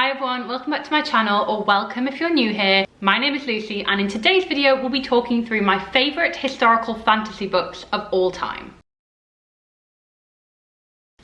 Hi everyone, welcome back to my channel, or welcome if you're new here. My name is Lucy, and in today's video we'll be talking through my favourite historical fantasy books of all time.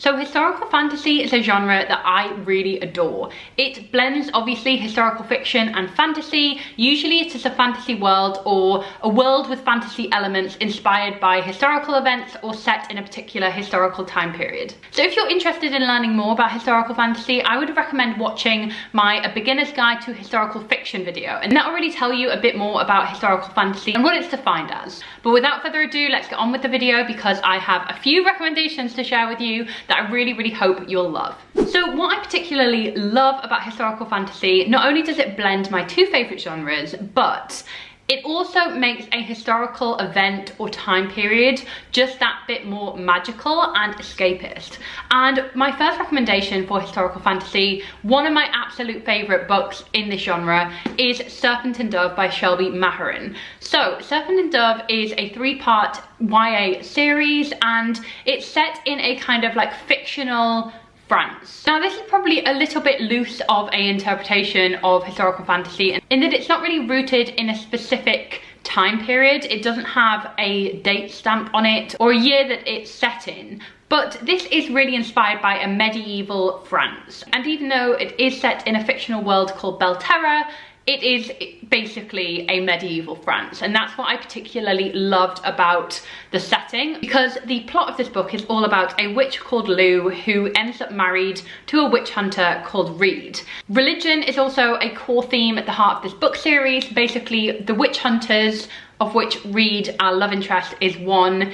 So historical fantasy is a genre that I really adore. It blends obviously historical fiction and fantasy. Usually it is a fantasy world or a world with fantasy elements inspired by historical events or set in a particular historical time period. So if you're interested in learning more about historical fantasy, I would recommend watching my A Beginner's Guide to Historical Fiction video, and that will really tell you a bit more about historical fantasy and what it's defined as. But without further ado, let's get on with the video because I have a few recommendations to share with you that I really hope you'll love. So what I particularly love about historical fantasy, not only does it blend my two favourite genres, but it also makes a historical event or time period just that bit more magical and escapist. And my first recommendation for historical fantasy, one of my absolute favourite books in this genre, is Serpent Dove by Shelby Maharan. So Serpent Dove is a three-part YA series, and it's set in a kind of like fictional France. Now this is probably a little bit loose of an interpretation of historical fantasy in that it's not really rooted in a specific time period. It doesn't have a date stamp on it or a year that it's set in. But this is really inspired by a medieval France. And even though it is set in a fictional world called Belterra, it is basically a medieval France, and that's what I particularly loved about the setting, because the plot of this book is all about a witch called Lou who ends up married to a witch hunter called Reed. Religion is also a core theme at the heart of this book series. Basically, the witch hunters, of which Reed, our love interest, is one,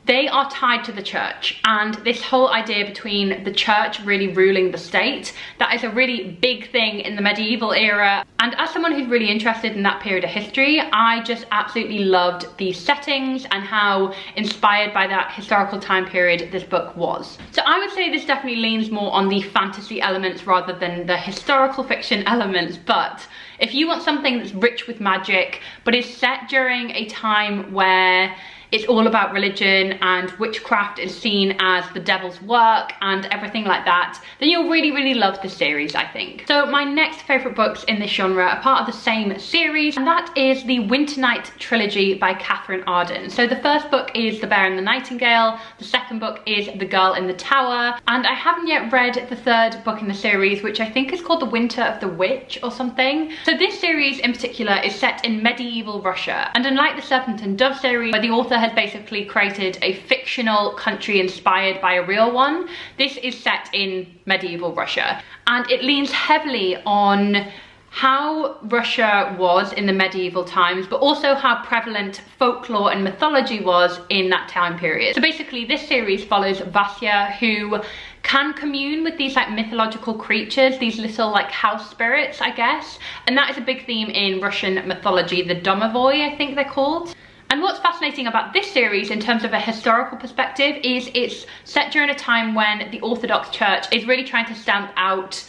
they are tied to the church, and this whole idea between the church really ruling the state, that is a really big thing in the medieval era. And as someone who's really interested in that period of history, I just absolutely loved these settings and how inspired by that historical time period this book was. So I would say this definitely leans more on the fantasy elements rather than the historical fiction elements, but if you want something that's rich with magic but is set during a time where it's all about religion and witchcraft is seen as the devil's work and everything like that, then you'll really love this series, I think. So my next favourite books in this genre are part of the same series, and that is the Winter Night Trilogy by Catherine Arden. So the first book is The Bear and the Nightingale, the second book is The Girl in the Tower, and I haven't yet read the third book in the series, which I think is called The Winter of the Witch or something. So this series in particular is set in medieval Russia, and unlike the Serpent and Dove series, where the author has basically created a fictional country inspired by a real one, this is set in medieval Russia, and it leans heavily on how Russia was in the medieval times, but also how prevalent folklore and mythology was in that time period. So basically this series follows Vasya, who can commune with these like mythological creatures, these little like house spirits, I guess, and that is a big theme in Russian mythology, the domovoi I think they're called. And what's fascinating about this series in terms of a historical perspective is it's set during a time when the Orthodox Church is really trying to stamp out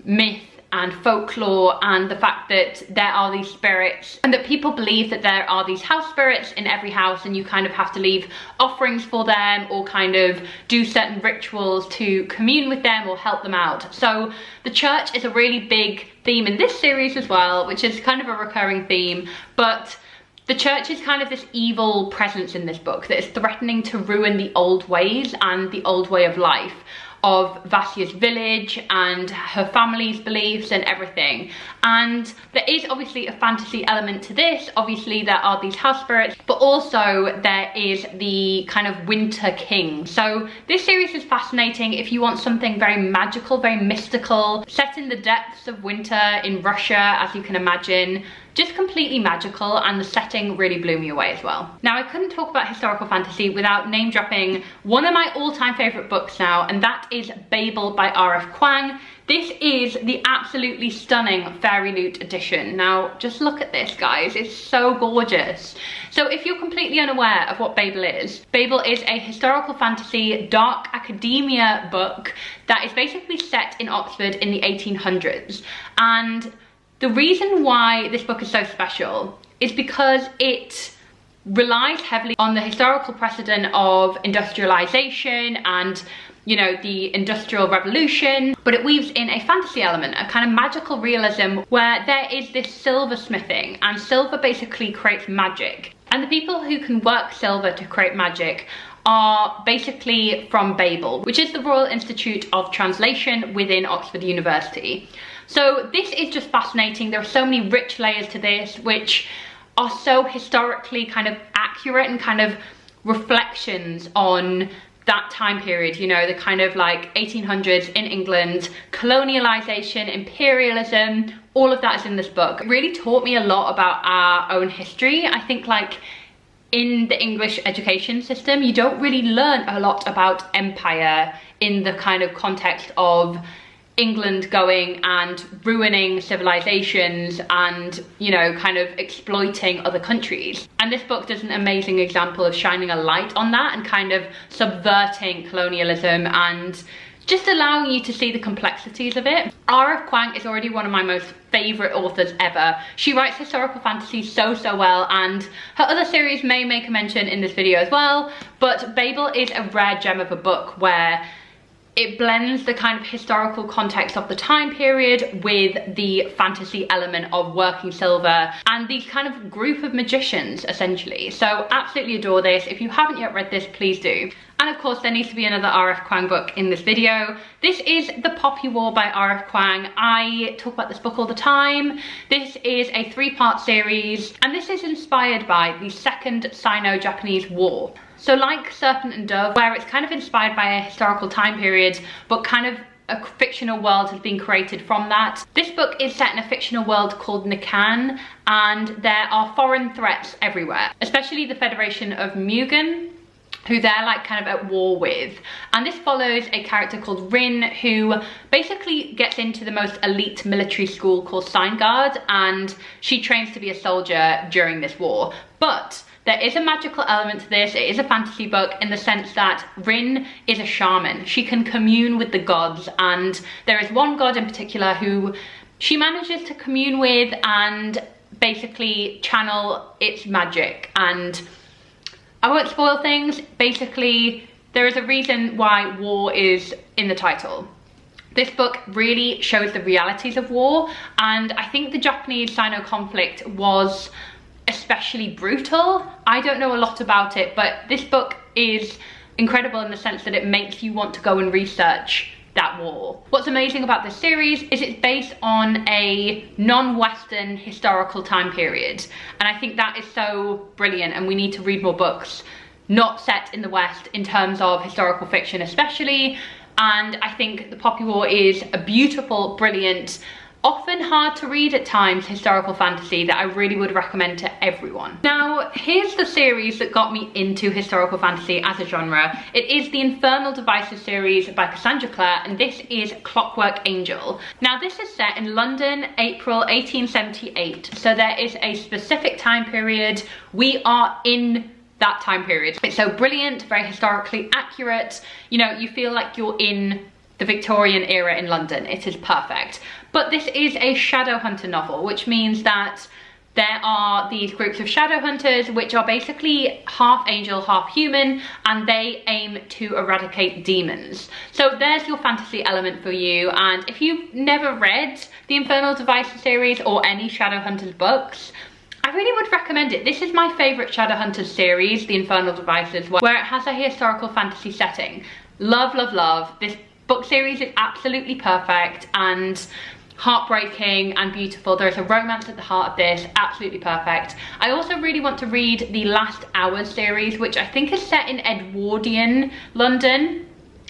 myth and folklore and the fact that there are these spirits, and that people believe that there are these house spirits in every house, and you kind of have to leave offerings for them or kind of do certain rituals to commune with them or help them out. So the church is a really big theme in this series as well, which is kind of a recurring theme, but the church is kind of this evil presence in this book that is threatening to ruin the old ways and the old way of life of Vasya's village and her family's beliefs and everything. And there is obviously a fantasy element to this. Obviously there are these house spirits, but also there is the kind of winter king. So this series is fascinating if you want something very magical, very mystical, set in the depths of winter in Russia, as you can imagine. Just completely magical, and the setting really blew me away as well. Now I couldn't talk about historical fantasy without name dropping one of my all-time favourite books now, and that is Babel by R.F. Kuang. This is the absolutely stunning Fairy Loot edition. Now just look at this, guys, it's so gorgeous. So if you're completely unaware of what Babel is a historical fantasy dark academia book that is basically set in Oxford in the 1800s. And the reason why this book is so special is because it relies heavily on the historical precedent of industrialization and you know, the Industrial Revolution, but it weaves in a fantasy element, a kind of magical realism where there is this silversmithing, and silver basically creates magic. And the people who can work silver to create magic are basically from Babel, which is the Royal Institute of Translation within Oxford University. So this is just fascinating. There are so many rich layers to this, which are so historically kind of accurate and kind of reflections on that time period, you know, the kind of like 1800s in England, colonialization, imperialism, all of that is in this book. It really taught me a lot about our own history. I think like in the English education system, you don't really learn a lot about empire in the kind of context of England going and ruining civilizations and, you know, kind of exploiting other countries. And this book does an amazing example of shining a light on that and kind of subverting colonialism and just allowing you to see the complexities of it. R.F. Kuang is already one of my most favourite authors ever. She writes historical fantasy so well, and her other series may make a mention in this video as well, but Babel is a rare gem of a book where it blends the kind of historical context of the time period with the fantasy element of working silver and these kind of group of magicians, essentially. So absolutely adore this. If you haven't yet read this, please do. And of course, there needs to be another R.F. Kuang book in this video. This is The Poppy War by R.F. Kuang. I talk about this book all the time. This is a 3-part series, and this is inspired by the Second Sino-Japanese War. So like Serpent and Dove, where it's kind of inspired by a historical time period, but kind of a fictional world has been created from that. This book is set in a fictional world called Nikan, and there are foreign threats everywhere, especially the Federation of Mugen, who they're like kind of at war with. And this follows a character called Rin, who basically gets into the most elite military school called Sign Guard, and she trains to be a soldier during this war. But there is a magical element to this. It is a fantasy book in the sense that Rin is a shaman. She can commune with the gods, and there is one god in particular who she manages to commune with and basically channel its magic. And I won't spoil things. Basically, there is a reason why war is in the title. This book really shows the realities of war, and I think the Japanese-Sino conflict was especially brutal. I don't know a lot about it, but this book is incredible in the sense that it makes you want to go and research that war. What's amazing about this series is it's based on a non-Western historical time period, and I think that is so brilliant, and we need to read more books not set in the West in terms of historical fiction especially. And I think The Poppy War is a beautiful, brilliant, often hard to read at times historical fantasy that I really would recommend to everyone. Now, here's the series that got me into historical fantasy as a genre. It is the Infernal Devices series by Cassandra Clare, and this is Clockwork Angel. Now, this is set in London, April 1878. So there is a specific time period. We are in that time period. It's so brilliant, very historically accurate. You know, you feel like you're in the Victorian era in London. It is perfect. But this is a shadow hunter novel, which means that there are these groups of shadow hunters which are basically half angel, half human, and they aim to eradicate demons. So there's your fantasy element for you. And if you've never read the Infernal Devices series or any shadow hunters books, I really would recommend it. This is my favourite Shadowhunters series, the Infernal Devices, where it has a historical fantasy setting. Love, love, love. This book series is absolutely perfect and heartbreaking and beautiful. There is a romance at the heart of this, absolutely perfect. I also really want to read the Last Hours series, which I think is set in Edwardian London.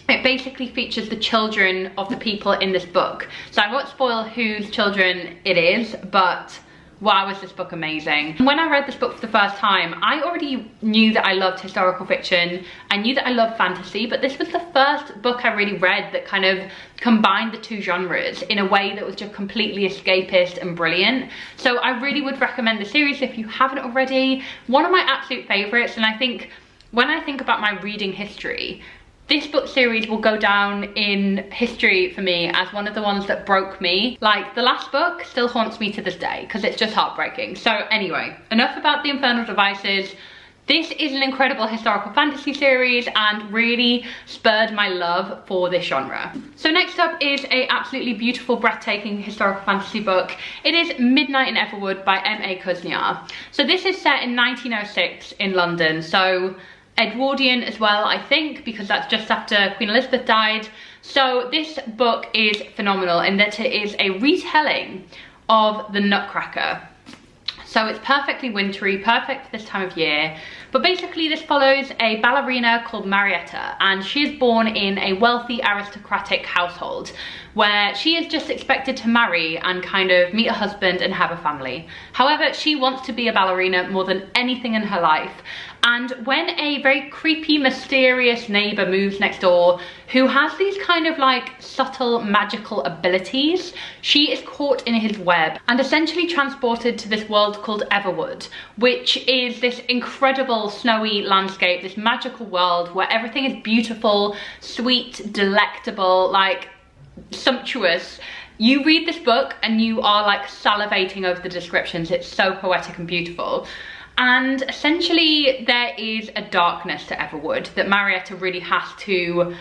It basically features the children of the people in this book. So I won't spoil whose children it is, but wow, is this book amazing. When I read this book for the first time, I already knew that I loved historical fiction. I knew that I loved fantasy, but this was the first book I really read that kind of combined the two genres in a way that was just completely escapist and brilliant. So I really would recommend the series if you haven't already. One of my absolute favorites, and I think when I think about my reading history, this book series will go down in history for me as one of the ones that broke me. Like, the last book still haunts me to this day because it's just heartbreaking. So anyway, enough about the Infernal Devices. This is an incredible historical fantasy series and really spurred my love for this genre. So next up is a absolutely beautiful, breathtaking historical fantasy book. It is Midnight in Everwood by M.A. Kuzniar. So this is set in 1906 in London, so Edwardian as well, I think, because that's just after Queen Elizabeth died. So this book is phenomenal in that it is a retelling of the Nutcracker. So it's perfectly wintry, perfect for this time of year. But basically this follows a ballerina called Marietta, and she is born in a wealthy aristocratic household where she is just expected to marry and kind of meet a husband and have a family. However, she wants to be a ballerina more than anything in her life. And when a very creepy, mysterious neighbor moves next door who has these kind of like subtle magical abilities, she is caught in his web and essentially transported to this world called Everwood, which is this incredible snowy landscape, this magical world where everything is beautiful, sweet, delectable, like sumptuous. You read this book and you are like salivating over the descriptions. It's so poetic and beautiful. And essentially there is a darkness to Everwood that Marietta really has to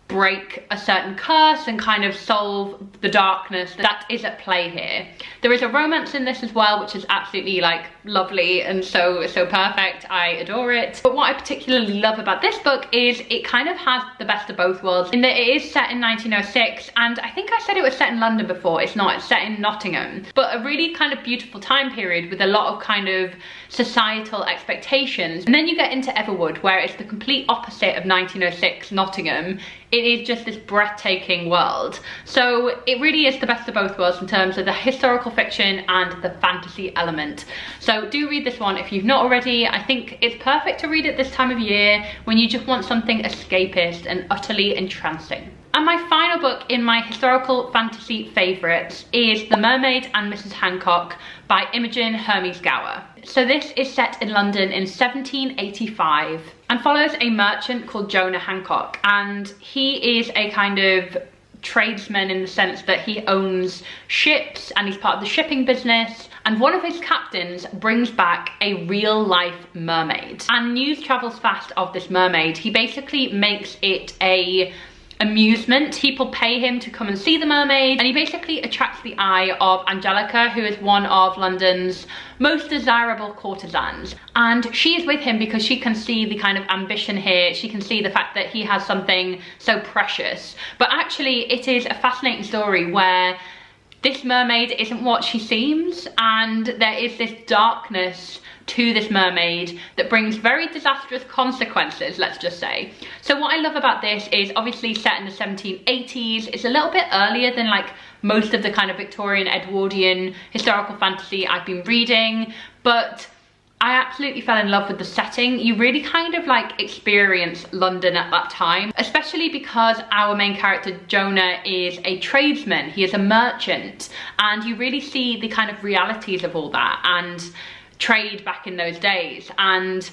break a certain curse and kind of solve the darkness that is at play here. There is a romance in this as well, which is absolutely like lovely and so perfect. I adore it. But what I particularly love about this book is it kind of has the best of both worlds in that it is set in 1906, and I think I said it was set in London before. It's not, it's set in Nottingham, but a really kind of beautiful time period with a lot of kind of societal expectations. And then you get into Everwood, where it's the complete opposite of 1906 Nottingham. It is just this breathtaking world. So it really is the best of both worlds in terms of the historical fiction and the fantasy element. So do read this one if you've not already. I think it's perfect to read at this time of year when you just want something escapist and utterly entrancing. And my final book in my historical fantasy favourites is The Mermaid Mrs Hancock by Imogen Hermes Gower. So this is set in London in 1785 and follows a merchant called Jonah Hancock, and he is a kind of tradesman in the sense that he owns ships and he's part of the shipping business, and one of his captains brings back a real life mermaid, and news travels fast of this mermaid. He basically makes it a amusement. People pay him to come and see the mermaid, and he basically attracts the eye of Angelica, who is one of London's most desirable courtesans, and she is with him because she can see the kind of ambition here. She can see the fact that he has something so precious. But actually it is a fascinating story where this mermaid isn't what she seems, and there is this darkness to this mermaid that brings very disastrous consequences, let's just say. So what I love about this is obviously set in the 1780s. It's a little bit earlier than like most of the kind of Victorian Edwardian historical fantasy I've been reading, but I absolutely fell in love with the setting. You really kind of like experience London at that time, especially because our main character Jonah is a tradesman. He is a merchant, and you really see the kind of realities of all that and trade back in those days, and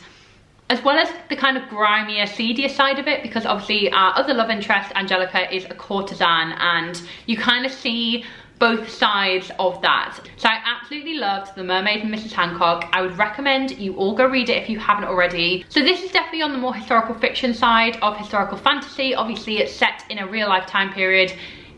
as well as the kind of grimier, seedier side of it, because obviously our other love interest, Angelica, is a courtesan, and you kind of see both sides of that. So I absolutely loved The Mermaid Mrs Hancock. I would recommend you all go read it if you haven't already. So this is definitely on the more historical fiction side of historical fantasy. Obviously it's set in a real life time period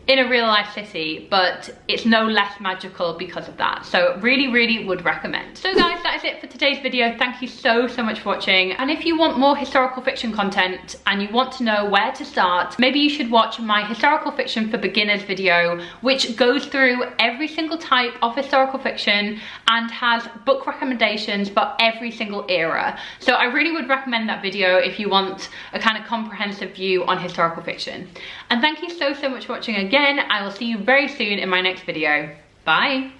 in a real life city, but it's no less magical because of that. So really would recommend. So guys, that is it for today's video. Thank you so much for watching, and if you want more historical fiction content and you want to know where to start, maybe you should watch my historical fiction for beginners video, which goes through every single type of historical fiction and has book recommendations for every single era. So I really would recommend that video if you want a kind of comprehensive view on historical fiction. And thank you so much for watching again. I will see you very soon in my next video. Bye.